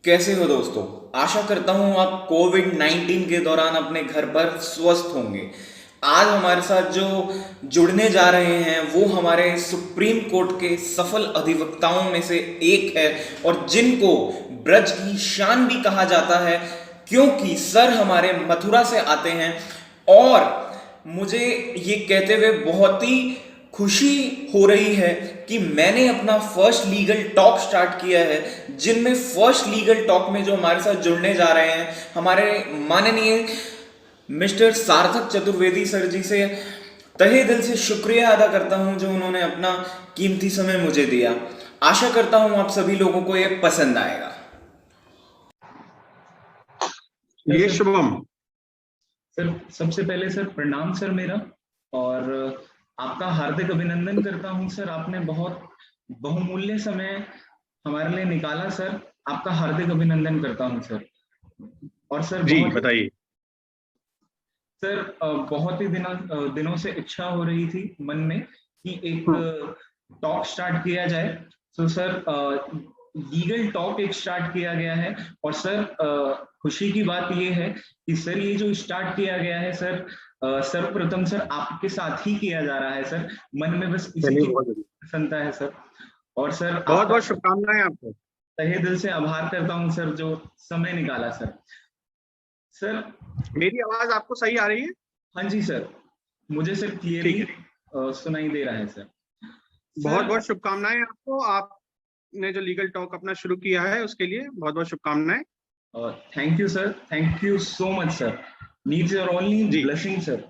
कैसे हो दोस्तों। आशा करता हूँ आप कोविड 19 के दौरान अपने घर पर स्वस्थ होंगे। आज हमारे साथ जो जुड़ने जा रहे हैं वो हमारे सुप्रीम कोर्ट के सफल अधिवक्ताओं में से एक है और जिनको ब्रज की शान भी कहा जाता है, क्योंकि सर हमारे मथुरा से आते हैं। और मुझे ये कहते हुए बहुत ही खुशी हो रही है कि मैंने अपना फर्स्ट लीगल टॉक स्टार्ट किया है, जिनमें फर्स्ट लीगल टॉक में जो हमारे साथ जुड़ने जा रहे हैं हमारे माननीय मिस्टर सार्थक चतुर्वेदी सर जी से तहे दिल से शुक्रिया अदा करता हूं जो उन्होंने अपना कीमती समय मुझे दिया। आशा करता हूं आप सभी लोगों को ये पसंद आएगा। ये सर शुभम। सर सबसे पहले सर प्रणाम सर मेरा। और आपका हार्दिक अभिनंदन करता हूं सर, आपने बहुत बहुमूल्य समय हमारे लिए निकाला सर। आपका हार्दिक अभिनंदन करता हूं सर। और सर जी बताइए। सर बहुत ही दिनों से इच्छा हो रही थी मन में कि एक टॉक स्टार्ट किया जाए। तो सर लीगल टॉक एक स्टार्ट किया गया है। और सर खुशी की बात ये है कि सर ये जो स्टार्ट किया गया है सर, सर्वप्रथम सर आपके साथ ही किया जा रहा है सर। मन में बस इसी चलिए की बहुत बढ़िया। प्रसन्नता है सर। और सर बहुत आपका बहुत शुभकामनाएं आपको। तहे दिल से आभार करता हूं सर जो समय निकाला सर। सर मेरी आवाज आपको सही आ रही है? हाँ जी सर, मुझे सर ठीक क्लियरली है। सुनाई दे रहा है सर। बहुत सर बहुत शुभकामनाएं आपको। आपने जो लीगल टॉक अपना शुरू किया है उसके लिए बहुत बहुत शुभकामनाएं। Thank you sir, thank you so much sir. Needs your only ji. Blessing sir.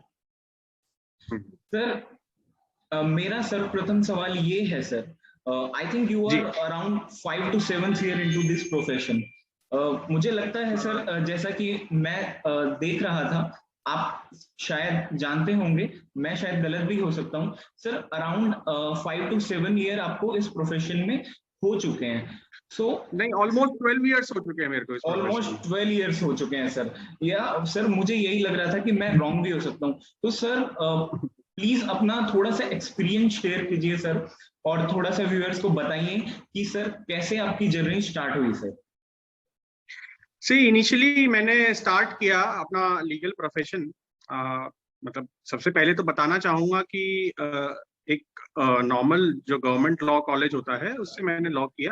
Hmm, sir मेरा सर्वप्रथम सवाल ये है sir, I think you ji. Are around 5 to 7 year into this profession. मुझे लगता है सर, जैसा कि मैं देख रहा था, आप शायद जानते होंगे, मैं शायद गलत भी हो सकता हूँ सर। अराउंड 5 to 7 ईयर आपको इस प्रोफेशन में हो चुके हैं। सो नहीं, ऑलमोस्ट 12 इयर्स हो चुके हैं मेरे को इस प्रोफेशन ऑलमोस्ट में। 12 ईयर्स हो चुके हैं सर। या सर मुझे यही लग रहा था कि मैं रॉन्ग भी हो सकता हूँ। तो सर प्लीज अपना थोड़ा सा एक्सपीरियंस शेयर कीजिए सर, और थोड़ा सा व्यूअर्स को बताइए कि सर कैसे आपकी जर्नी स्टार्ट हुई सर। सी इनिशियली मैंने स्टार्ट किया अपना लीगल प्रोफेशन। मतलब सबसे पहले तो बताना चाहूंगा कि एक नॉर्मल जो गवर्नमेंट लॉ कॉलेज होता है उससे मैंने लॉ किया।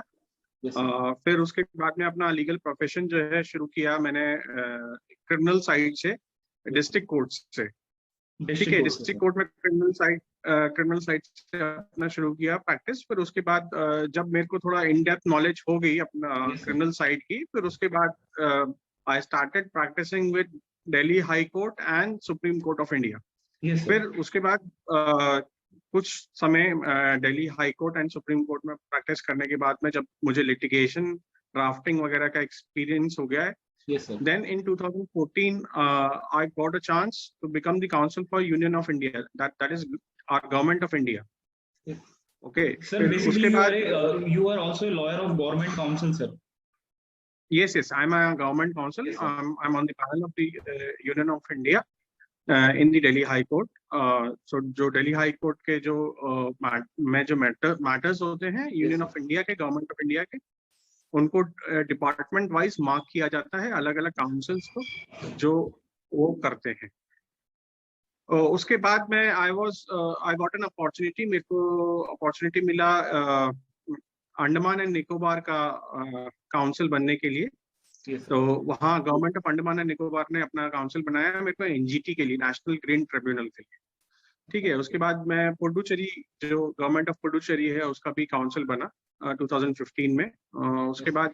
Yes sir. फिर उसके बाद में अपना लीगल प्रोफेशन जो है शुरू किया मैंने क्रिमिनल साइड से, यस डिस्ट्रिक्ट कोर्ट से। ठीक डिस्ट्रिक्ट है, कोर्ट से डिस्ट्रिक्ट सर। कोर्ट में क्रिमिनल साइड से अपना शुरू किया प्रैक्टिस। फिर उसके बाद जब मेरे को थोड़ा इन डेप्थ नॉलेज हो गई अपना यस सर। क्रिमिनल साइड की, फिर उसके बाद I started practising with Delhi high court and supreme court of India. Yes फिर सर। उसके बाद कुछ समय Delhi high court and supreme court में प्रैक्टिस करने के बाद में जब मुझे लिटिगेशन ड्राफ्टिंग वगैरह का एक्सपीरियंस हो गया है, yes sir. then in 2014 I got a chance to become the counsel for Union of India, that is our government of India. Okay, sir फिर बेसिकली उसके बाद you are also lawyer of government council sir. yes, I'm a government counsel. Yes sir. I'm on the panel of the Union of India in the Delhi High Court. So जो Delhi high court के जो में जो matters होते हैं union of India के, government of India के, उनको डिपार्टमेंट वाइज मार्क किया जाता है अलग अलग काउंसिल्स को जो वो करते हैं। उसके बाद में आई गॉट एन अपॉर्चुनिटी, मेरे को अपॉर्चुनिटी मिला अंडमान एंड निकोबार का काउंसिल बनने के लिए। Yes sir. तो वहाँ government of Andaman and Nicobar ने अपना काउंसिल बनाया मेरे को एनजीटी के लिए, नेशनल ग्रीन ट्रिब्यूनल के लिए। ठीक है, उसके बाद मैं पुडुचेरी, जो गवर्नमेंट ऑफ पुडुचेरी है उसका भी काउंसिल बना 2015 में। उसके बाद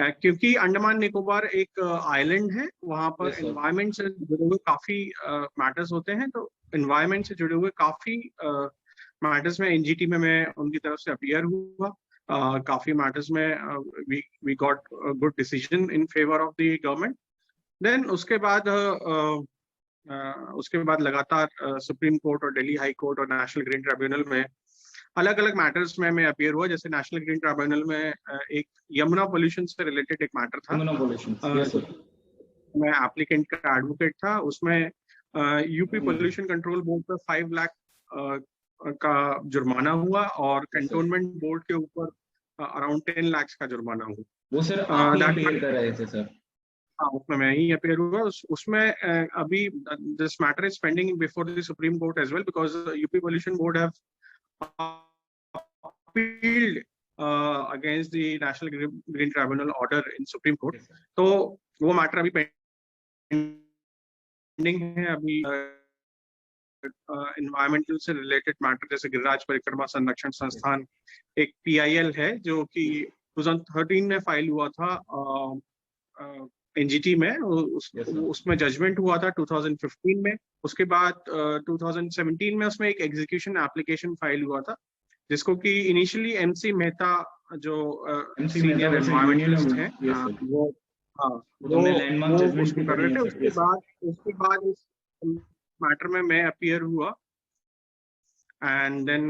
क्योंकि अंडमान निकोबार एक आइलैंड है, वहाँ पर यस सर। एनवायरमेंट से जुड़े हुए काफी मैटर्स होते हैं। तो एनवायरमेंट से जुड़े हुए काफी मैटर्स में एनजीटी में मैं उनकी तरफ से अपीयर हुआ। काफी मैटर्स में we got good decision in favour of the government. Then उसके बाद लगातार सुप्रीम कोर्ट और दिल्ली हाई कोर्ट और नेशनल ग्रीन ट्रिब्यूनल में अलग अलग मैटर्स में मैं अपीयर हुआ। जैसे नेशनल ग्रीन ट्रिब्यूनल में एक यमुना पोल्यूशन से रिलेटेड एक मैटर था। इम्यूनोपोलेशन। Yes sir. मैं एप्लीकेंट का एडवोकेट था। उसमें यूपी पोल्यूशन कंट्रोल बोर्ड पर 5 लाख का जुर्माना हुआ और यस सर। कंटोनमेंट बोर्ड के ऊपर अराउंड 10 लाख का जुर्माना हुआ। वो सर आप ही that क्लियर कर रहे थे सर। हाँ, उसमें मैं ही अपेयर हुआ। उसमें अभी this matter is pending before the supreme court as well, because UP pollution board have appealed against the National Green Tribunal order in Supreme Court. Yes, sir. तो वो मैटर अभी पेंडिंग है। अभी एनवायरमेंटल से related matter जैसे गिरिराज परिक्रमा संरक्षण संस्थान एक PIL है जो कि 2013 में फाइल हुआ था NGT में। Yes, sir. उसमें जजमेंट हुआ था 2015 में। उसके बाद 2017 में उसमें एक एग्जीक्यूशन एप्लीकेशन फाइल हुआ था, जिसको कि इनिशियली MC मेहता जो सीनियर एनवायरमेंटलिस्ट हैं वो लैंडमार्क जजमेंट उसको कर रहे थे। उसके बाद इस मैटर में मैं अपीयर हुआ एंड देन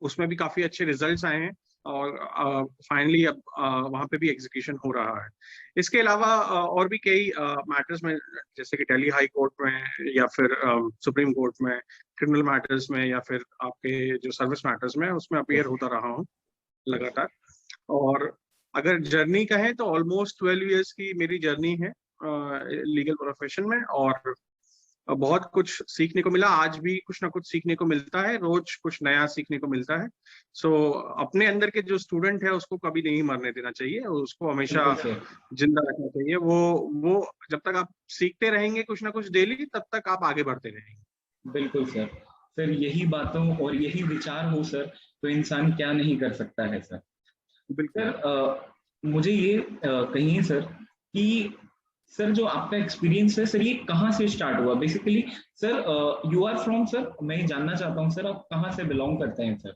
उसमें भी काफी अच्छे रिजल्ट्स आए हैं और फाइनली अब वहाँ पे भी एग्जीक्यूशन हो रहा है। इसके अलावा और भी कई मैटर्स में जैसे कि दिल्ली हाई कोर्ट में या फिर सुप्रीम कोर्ट में क्रिमिनल मैटर्स में या फिर आपके जो सर्विस मैटर्स में उसमें अपीयर होता रहा हूँ लगातार। और अगर जर्नी का है तो ऑलमोस्ट 12 इयर्स की मेरी जर्नी है लीगल प्रोफेशन में, और बहुत कुछ सीखने को मिला। आज भी कुछ ना कुछ सीखने को मिलता है, रोज कुछ नया सीखने को मिलता है। सो अपने अंदर के जो स्टूडेंट है उसको कभी नहीं मरने देना चाहिए, उसको हमेशा जिंदा रखना चाहिए। वो जब तक आप सीखते रहेंगे कुछ ना कुछ डेली, तब तक आप आगे बढ़ते रहेंगे। बिल्कुल सर। सर यही बातों और यही विचार हो सर तो इंसान क्या नहीं कर सकता है सर। सर मुझे ये कहिए सर कि सर जो आपका एक्सपीरियंस है सर ये कहाँ से स्टार्ट हुआ basically? Sir you are from, sir मैं ये जानना चाहता हूँ सर आप कहाँ से बिलोंग करते हैं sir?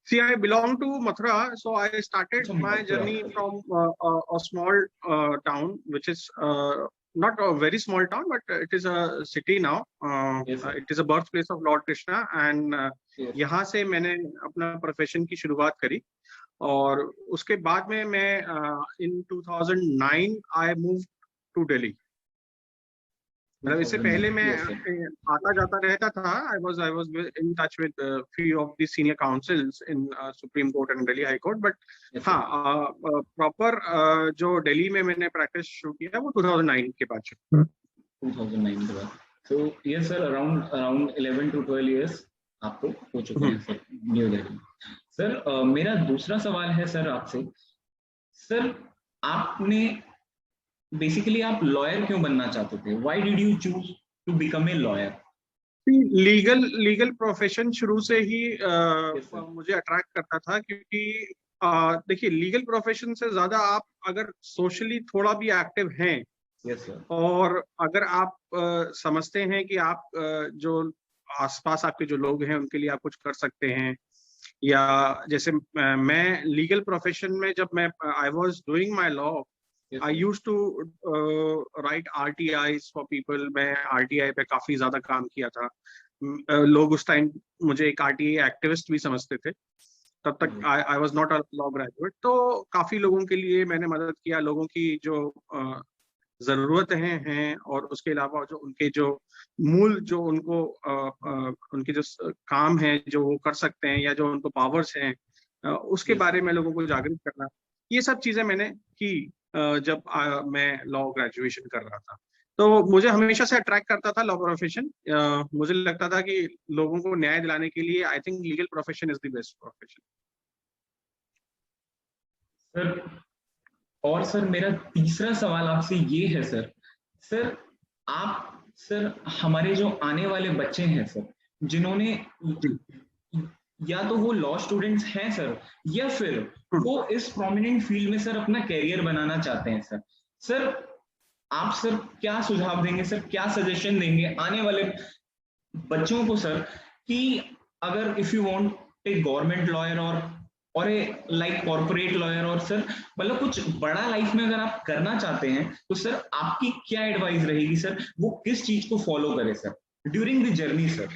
See, I belong to Mathura, so I started my journey from a small town, which is not a very small town, but it is a city now. Yes, it is a birthplace of Lord Krishna, and Yes. यहाँ से मैंने अपना profession की शुरुआत करी। और उसके बाद में मैं in 2009 I moved to Delhi. मतलब इससे पहले मैं आता जाता रहता था। I was in touch with few of the senior counsels in Supreme Court and Delhi High Court, but हाँ प्रॉपर जो दिल्ली में मैंने प्रैक्टिस शुरू किया वो 2009 के बाद शुरू। 2009 के बाद। So yes sir, around 11 to 12 years आपको हो चुके हैं सर न्यू दिल्ली। सर मेरा दूसरा सवाल है सर आपसे, सर आपने बेसिकली आप लॉयर क्यों बनना चाहते थे? Why did you choose to become a lawyer? Legal profession शुरू से ही मुझे अट्रैक्ट करता था, क्योंकि देखिए लीगल प्रोफेशन से ज्यादा आप अगर सोशली थोड़ा भी एक्टिव हैं और अगर आप समझते हैं कि आप जो आसपास आपके जो लोग हैं उनके लिए आप कुछ कर सकते हैं, या जैसे मैं लीगल प्रोफेशन में जब मैं I was doing my law, I used to write RTIs for people। मैं RTI पे काफी ज्यादा काम किया था। लोग उस टाइम मुझे एक RTI एक्टिविस्ट भी समझते थे। तब तक I was not a law graduate। तो काफी लोगों के लिए मैंने मदद किया, लोगों की जो जरूरत हैं और उसके अलावा जो उनके जो मूल जो उनको उनके जो काम है जो वो कर सकते हैं या जो उनको पावर्स हैं उसके बारे में लोगों को जागरूक करना, ये सब चीजें मैंने की जब मैं लॉ ग्रेजुएशन कर रहा था। तो मुझे हमेशा से अट्रैक्ट करता था लॉ प्रोफेशन। मुझे लगता था कि लोगों को न्याय दिलाने के लिए I think legal profession is the best profession. Sir और सर मेरा तीसरा सवाल आपसे ये है सर आप सर हमारे जो आने वाले बच्चे हैं सर, जिन्होंने या तो वो लॉ स्टूडेंट्स हैं सर या फिर वो इस प्रोमिनेंट फील्ड में सर अपना कैरियर बनाना चाहते हैं सर आप सर क्या सुझाव देंगे सर, क्या सजेशन देंगे आने वाले बच्चों को सर कि अगर if you want a government lawyer और ए लाइक कॉर्पोरेट लॉयर और सर मतलब कुछ बड़ा लाइफ में अगर आप करना चाहते हैं तो सर आपकी क्या एडवाइस रहेगी सर, वो किस चीज को फॉलो करे sir during the journey sir?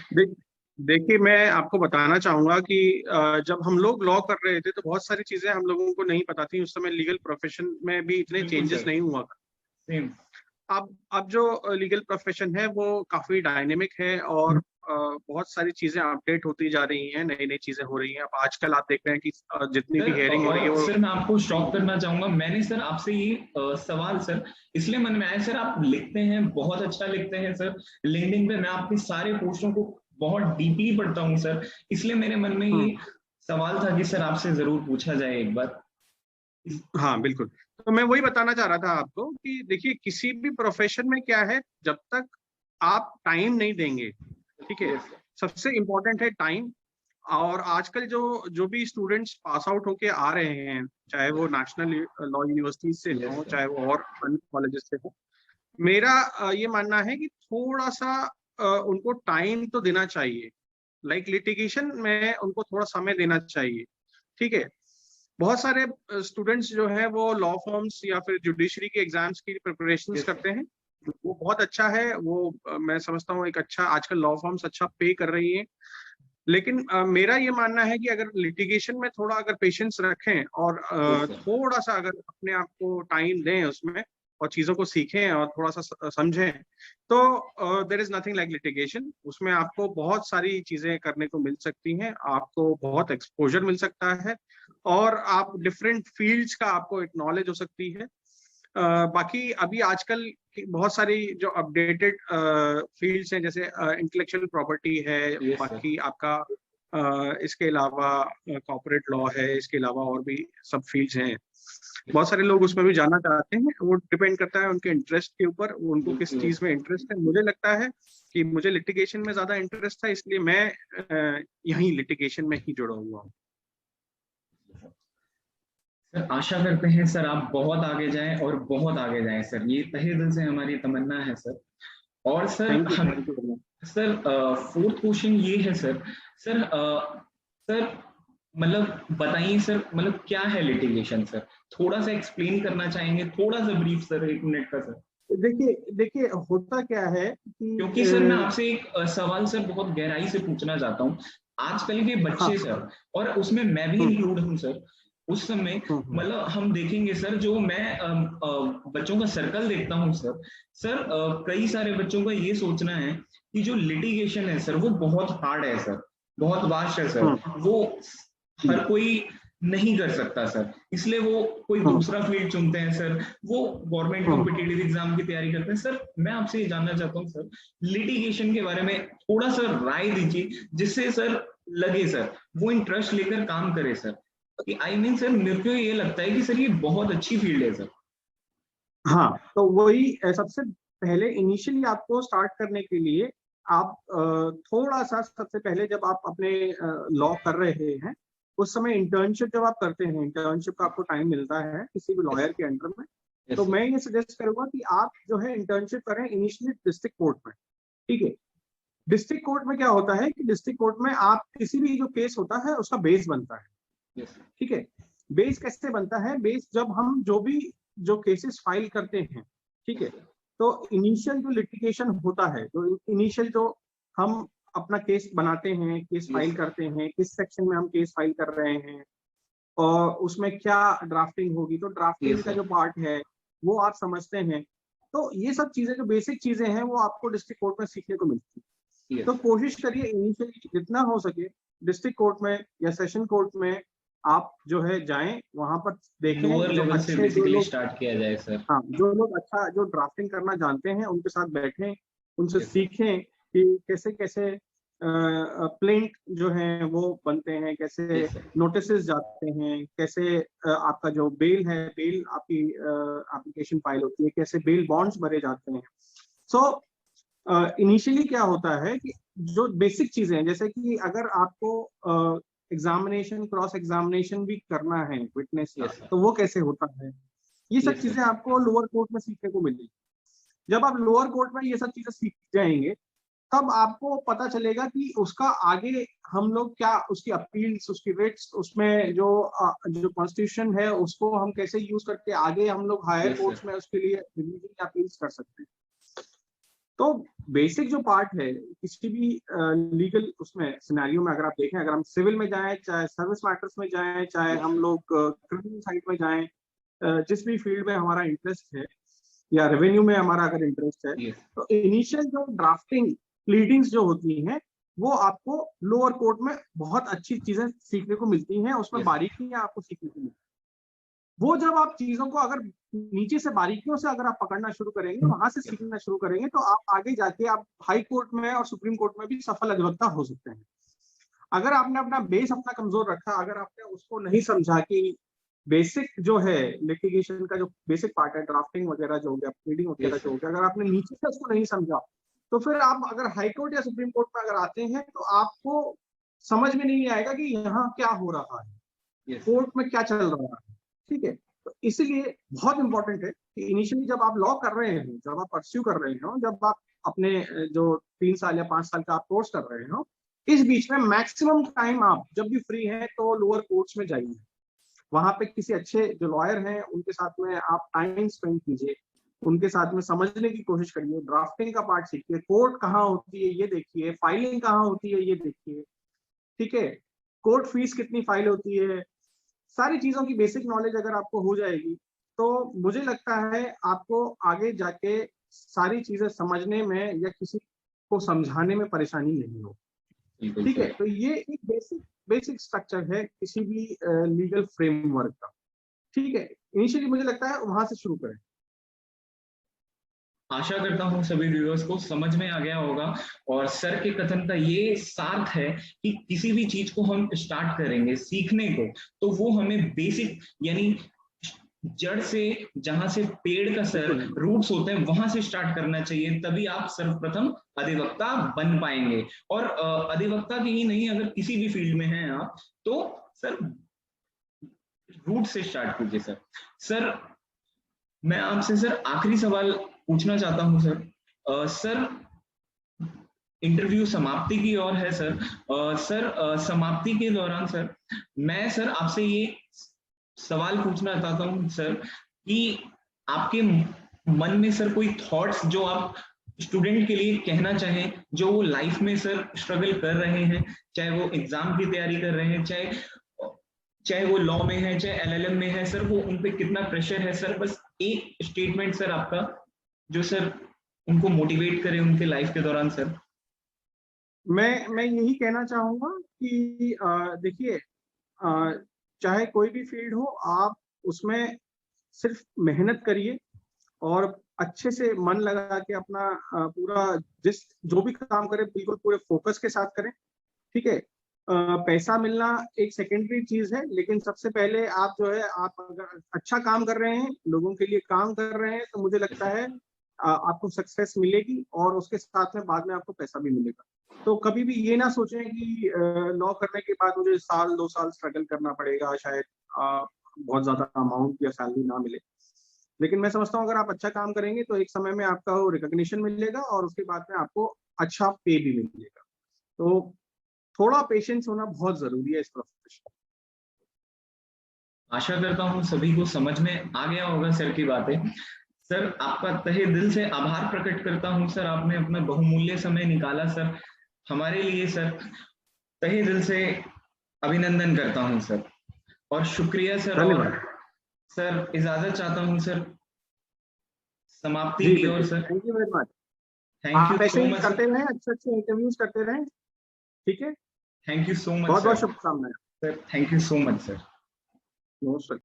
देखिए मैं आपको बताना चाहूंगा कि जब हम लोग लॉ कर रहे थे तो बहुत सारी चीजें हम लोगों को नहीं पता थी। उस समय लीगल प्रोफेशन में भी इतने चेंजेस नहीं हुआ। अब जो लीगल प्रोफेशन है वो काफी डायनेमिक है और बहुत सारी चीजें अपडेट होती जा रही हैं, नई नई चीजें हो रही हैं। अब आजकल आप देख रहे हैं कि जितनी भी सर हेयरिंग हो रही है वो सर मैं आपको स्टॉप करना चाहूंगा। मैंने सर आपसे ये सवाल सर इसलिए मन में आया, सर आप लिखते हैं, बहुत अच्छा लिखते हैं सर। लिंक्डइन पे मैं आपके सारे पोस्टों को बहुत डीपली पढ़ता हूँ सर, इसलिए मेरे मन में ये सवाल था कि सर आपसे जरूर पूछा जाए एक बार। हाँ बिल्कुल। तो मैं वही बताना चाह रहा था आपको कि देखिए, किसी भी प्रोफेशन में क्या है, जब तक आप टाइम नहीं देंगे, ठीक है, सबसे इम्पोर्टेंट है टाइम। और आजकल जो जो भी स्टूडेंट्स पास आउट होके आ रहे हैं, चाहे वो नेशनल लॉ यूनिवर्सिटी से हो, चाहे वो और अन्य कॉलेजेस से हो, मेरा ये मानना है कि थोड़ा सा उनको टाइम तो देना चाहिए। लाइक लिटिगेशन में उनको थोड़ा समय देना चाहिए, ठीक है। बहुत सारे स्टूडेंट्स जो है वो लॉ फॉर्म्स या फिर जुडिशरी के एग्जाम्स की प्रिपरेशंस करते हैं, वो बहुत अच्छा है। वो मैं समझता हूँ एक अच्छा, आजकल लॉ फॉर्म्स अच्छा पे कर रही हैं। लेकिन मेरा ये मानना है कि अगर लिटिगेशन में थोड़ा अगर पेशेंस रखें और थोड़ा सा अगर अपने आप को टाइम दें उसमें और चीजों को सीखें और थोड़ा सा समझें, तो there is nothing like litigation. उसमें आपको बहुत सारी चीजें करने को मिल सकती हैं, आपको बहुत एक्सपोजर मिल सकता है और आप डिफरेंट फील्ड्स का आपको एक नॉलेज हो सकती है। बाकी अभी आजकल बहुत सारी जो अपडेटेड फील्ड्स हैं, जैसे इंटेलेक्चुअल प्रॉपर्टी है, बाकी आपका इसके अलावा कॉर्पोरेट लॉ है, इसके अलावा और भी सब फील्ड्स हैं। बहुत सारे लोग उसमें भी जाना चाहते हैं, वो डिपेंड करता है उनके इंटरेस्ट के ऊपर, उनको किस चीज में इंटरेस्ट है। मुझे लगता है कि मुझे लिटिगेशन में ज्यादा इंटरेस्ट था, इसलिए मैं यहीं लिटिगेशन में ही जुड़ा हुआ हूँ। सर आशा करते हैं सर आप बहुत आगे जाएं और बहुत आगे जाएं सर, ये तहे दिल से हमारी तमन्ना है सर। और सर थैंक यू, हम thank you. Sir fourth question ये है सर, सर सर मतलब बताइए सर, मतलब क्या है लिटिगेशन सर, थोड़ा सा एक्सप्लेन करना चाहेंगे, थोड़ा सा ब्रीफ सर, 1 मिनट का सर। देखिए देखिए, होता क्या है क्योंकि सर मैं आपसे एक सवाल सर बहुत गहराई से पूछना चाहता हूँ। आजकल के हाँ, बच्चे सर, और उसमें मैं भी इंक्लूड हूँ सर, उस समय मतलब हम देखेंगे सर, जो मैं बच्चों का सर्कल देखता हूँ सर, सर कई सारे बच्चों का ये सोचना है कि जो लिटिगेशन है सर वो बहुत हार्ड है सर, बहुत वास्ट है सर, वो हर कोई नहीं कर सकता सर, इसलिए वो कोई दूसरा फील्ड चुनते हैं सर, वो गवर्नमेंट कॉम्पिटिटिव एग्जाम की तैयारी करते हैं। सर मैं आपसे ये जानना चाहता हूँ सर, लिटिगेशन के बारे में थोड़ा सा राय दीजिए, जिससे सर लगे सर वो इंटरेस्ट लेकर काम करे सर। आई मीन सर मेरे को ये लगता है कि सर ये बहुत अच्छी फील्ड है सर। हाँ, तो वही सबसे पहले इनिशियली आपको स्टार्ट करने के लिए आप थोड़ा सा, सबसे पहले जब आप अपने लॉ कर रहे हैं उस समय इंटर्नशिप जब आप करते हैं, इंटर्नशिप का आपको टाइम मिलता है किसी भी लॉयर के अंडर में, तो मैं ये सजेस्ट करूंगा कि आप जो है इंटर्नशिप करें इनिशियली डिस्ट्रिक्ट कोर्ट में, ठीक है। डिस्ट्रिक्ट कोर्ट में क्या होता है कि डिस्ट्रिक्ट कोर्ट में आप किसी भी जो केस होता है उसका बेस बनता है, ठीक है। बेस कैसे बनता है? बेस जब हम जो केसेस फाइल करते हैं, ठीक है, तो इनिशियल जो लिटिगेशन होता है, जो इनिशियल जो हम अपना केस बनाते हैं, केस फाइल करते हैं, किस सेक्शन में हम केस फाइल कर रहे हैं और उसमें क्या ड्राफ्टिंग होगी, तो ड्राफ्टिंग का जो पार्ट है वो आप समझते हैं। तो ये सब चीजें जो बेसिक चीजें हैं वो आपको डिस्ट्रिक्ट कोर्ट में सीखने को मिलती है। तो कोशिश करिए इनिशियली जितना हो सके डिस्ट्रिक्ट कोर्ट में या सेशन कोर्ट में आप जो है जाएं, वहां पर देखें लोअर जो लेवल से अच्छे, जो बेसिकली लोग, स्टार्ट किया जाए सर। हाँ, जो लोग अच्छा जो ड्राफ्टिंग करना जानते हैं उनके साथ बैठें, उनसे Yes, sir. सीखें कि कैसे कैसे प्लेंट जो है वो बनते हैं, कैसे Yes, sir. नोटिसेस जाते हैं, कैसे आपका जो बेल है, बेल आपकी एप्लीकेशन फाइल होती है, कैसे बेल बॉन्ड्स भरे जाते हैं। सो इनिशियली क्या होता है कि जो बेसिक चीजें हैं, जैसे कि अगर आपको एग्जामिनेशन, क्रॉस एग्जामिनेशन भी करना है विटनेस का, Yes, sir. तो वो कैसे होता है, ये सब Yes, चीजें sir. आपको लोअर कोर्ट में सीखने को मिलेगी। जब आप लोअर कोर्ट में ये सब चीजें सीख जाएंगे तब आपको पता चलेगा कि उसका आगे हम लोग क्या, उसकी अपील्स, उसकी रिट्स, उसमें जो कॉन्स्टिट्यूशन है उसको हम कैसे यूज करके आगे हम लोग हायर Yes, कोर्ट्स sir. में उसके लिए अपील्स कर सकते हैं। तो बेसिक जो पार्ट है किसी भी लीगल उसमें सिनेरियो में, अगर आप देखें, अगर हम सिविल में जाएं, चाहे सर्विस मैटर्स में जाएं, चाहे हम लोग क्रिमिनल साइड में जाएं, जिस भी फील्ड में हमारा इंटरेस्ट है, या रेवेन्यू में हमारा अगर इंटरेस्ट है, Yes. तो इनिशियल जो ड्राफ्टिंग प्लीडिंग्स जो होती हैं वो आपको लोअर कोर्ट में बहुत अच्छी चीजें सीखने को मिलती हैं, उसमें Yes. बारीकियां आपको सीखने को मिलती हैं। वो जब आप चीजों को अगर नीचे से बारीकियों से अगर आप पकड़ना शुरू करेंगे, वहां से सीखना शुरू करेंगे, तो आप आगे जाके आप हाई कोर्ट में और सुप्रीम कोर्ट में भी सफल अधिवक्ता हो सकते हैं। अगर आपने अपना बेस अपना कमजोर रखा, अगर आपने उसको नहीं समझा कि बेसिक जो है लिटिगेशन का जो बेसिक पार्ट है, ड्राफ्टिंग वगैरह जो हो गया, प्लीडिंग वगैरह Yes, जो हो गया, अगर आपने नीचे से उसको नहीं समझा, तो फिर आप अगर हाई कोर्ट या सुप्रीम कोर्ट में अगर आते हैं तो आपको समझ में नहीं आएगा कि यहाँ क्या हो रहा है, Yes. कोर्ट में क्या चल रहा है। ठीक है, तो इसीलिए बहुत इंपॉर्टेंट है कि इनिशियली जब आप लॉ कर रहे हो, जब आप परस्यू कर रहे हो, जब आप अपने जो 3 साल या 5 साल का आप कोर्स कर रहे हो, इस बीच में मैक्सिमम टाइम आप जब भी फ्री हैं तो लोअर कोर्ट्स में जाइए, वहां पे किसी अच्छे जो लॉयर हैं उनके साथ में आप टाइम स्पेंड कीजिए, उनके साथ में समझने की कोशिश करिए, ड्राफ्टिंग का पार्ट सीखिए, कोर्ट कहाँ होती है ये देखिए, फाइलिंग कहाँ होती है ये देखिए, ठीक है, कोर्ट फीस कितनी फाइल होती है, सारी चीजों की बेसिक नॉलेज अगर आपको हो जाएगी तो मुझे लगता है आपको आगे जाके सारी चीजें समझने में या किसी को समझाने में परेशानी नहीं हो। बिल्कुल ठीक है, सर। तो ये एक बेसिक स्ट्रक्चर है किसी भी लीगल फ्रेमवर्क का। ठीक है, इनिशियली मुझे लगता है वहां से शुरू करें। आशा करता हूँ सभी व्यूअर्स को समझ में आ गया होगा, और सर के कथन का ये सार्थ है कि किसी भी चीज को हम स्टार्ट करेंगे सीखने को, तो वो हमें बेसिक यानी जड़ से, जहां से पेड़ का सर रूट्स होते हैं वहां से स्टार्ट करना चाहिए, तभी आप सर्वप्रथम अधिवक्ता बन पाएंगे। और अधिवक्ता की ही नहीं, अगर किसी भी फील्ड में हैं आप, तो सर रूट से स्टार्ट कीजिए। सर मैं आपसे सर आखिरी सवाल पूछना चाहता हूं सर। सर इंटरव्यू समाप्ति की ओर है सर। सर समाप्ति के दौरान सर मैं सर आपसे ये सवाल पूछना चाहता हूं सर कि आपके मन में सर कोई थॉट्स जो आप स्टूडेंट के लिए कहना चाहें, जो वो लाइफ में सर स्ट्रगल कर रहे हैं, चाहे वो एग्जाम की तैयारी कर रहे हैं, चाहे वो लॉ में है, चाहे एलएलएम में है सर, वो उन पे कितना प्रेशर है सर, बस एक स्टेटमेंट सर आपका जो सर उनको मोटिवेट करे उनके लाइफ के दौरान सर। मैं यही कहना चाहूंगा कि देखिए, चाहे कोई भी फील्ड हो, आप उसमें सिर्फ मेहनत करिए और अच्छे से मन लगा के अपना पूरा जो भी काम करें बिल्कुल पूरे फोकस के साथ करें। ठीक है, पैसा मिलना एक सेकेंडरी चीज है, लेकिन सबसे पहले आप जो है, आप अगर अच्छा काम कर रहे हैं, लोगों के लिए काम कर रहे हैं, तो मुझे लगता है आपको सक्सेस मिलेगी और उसके साथ में बाद में आपको पैसा भी मिलेगा। तो कभी भी ये ना सोचें कि लॉ करने के बाद मुझे 1-2 साल स्ट्रगल करना पड़ेगा, शायद बहुत ज्यादा अमाउंट या सैलरी ना मिले। लेकिन मैं समझता हूँ अगर आप अच्छा काम करेंगे तो एक समय में आपका वो रिकॉग्निशन मिलेगा और उसके बाद में आपको अच्छा पे भी मिलेगा। तो थोड़ा पेशेंस होना बहुत जरूरी है इस प्रोफेशन। आशा करता हूँ सभी को समझ में आ गया होगा सर की बातें। सर आपका तहे दिल से आभार प्रकट करता हूँ सर, आपने अपना बहुमूल्य समय निकाला सर हमारे लिए सर, तहे दिल से अभिनंदन करता हूँ सर, और शुक्रिया सर। और सर इजाजत चाहता हूँ सर समाप्ति की ओर sir. Thank you very much. Thank you so much करते रहें, अच्छे इंटरव्यूज करते रहें। ठीक है, थैंक यू सो मच बहुत बहुत शुभकामनाएं sir. Thank you so much sir. नमस्कार।